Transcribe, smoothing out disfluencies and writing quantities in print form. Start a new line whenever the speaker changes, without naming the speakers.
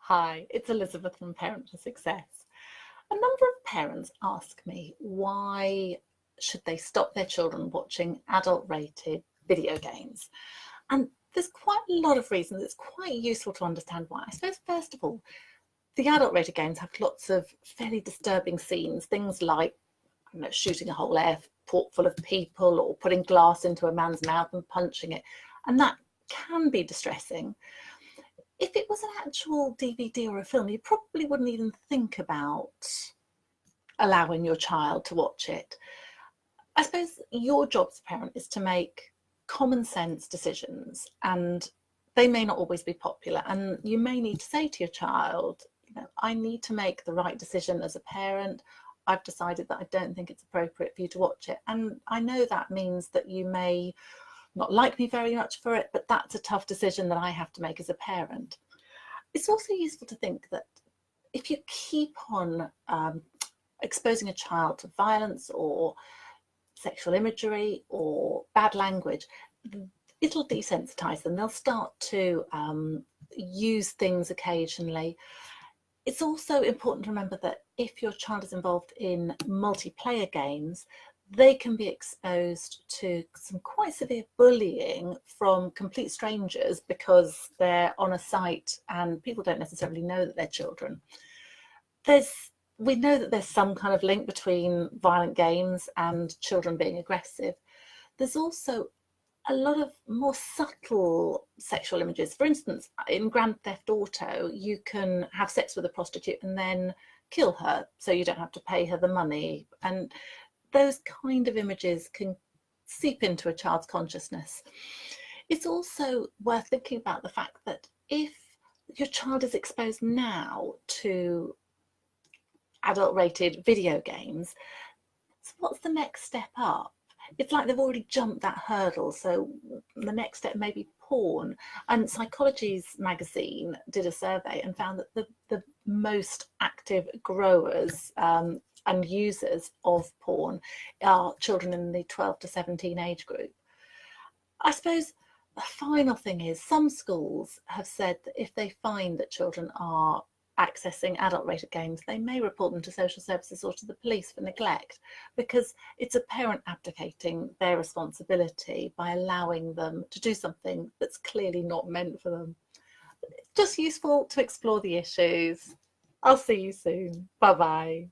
Hi, it's Elizabeth from Parent for Success. A number of parents ask me why should they stop their children watching adult-rated video games? And there's quite a lot of reasons. It's quite useful to understand why. I suppose, first of all, the adult-rated games have lots of fairly disturbing scenes, things like shooting a whole airport full of people or putting glass into a man's mouth and punching it. And that can be distressing. If it was an actual DVD or a film, you probably wouldn't even think about allowing your child to watch it. I suppose your job as a parent is to make common sense decisions, and they may not always be popular. And you may need to say to your child, I need to make the right decision as a parent. I've decided that I don't think it's appropriate for you to watch it. And I know that means that you may not like me very much for it, but that's a tough decision that I have to make as a parent. It's also useful to think that if you keep on exposing a child to violence or sexual imagery or bad language, it'll desensitize them. They'll start to use things occasionally. It's also important to remember that if your child is involved in multiplayer games, they can be exposed to some quite severe bullying from complete strangers because they're on a site and people don't necessarily know that they're children. We know that there's some kind of link between violent games and children being aggressive. There's also a lot of more subtle sexual images. For instance, in Grand Theft Auto, you can have sex with a prostitute and then kill her, so you don't have to pay her the money. And those kind of images can seep into a child's consciousness. It's also worth thinking about the fact that if your child is exposed now to adult-rated video games, so what's the next step up? It's like they've already jumped that hurdle, so the next step may be porn. And Psychology's magazine did a survey and found that the most active growers and users of porn are children in the 12 to 17 age group. I suppose the final thing is some schools have said that if they find that children are accessing adult-rated games, they may report them to social services or to the police for neglect, because it's a parent abdicating their responsibility by allowing them to do something that's clearly not meant for them. Just useful to explore the issues. I'll see you soon. Bye-bye.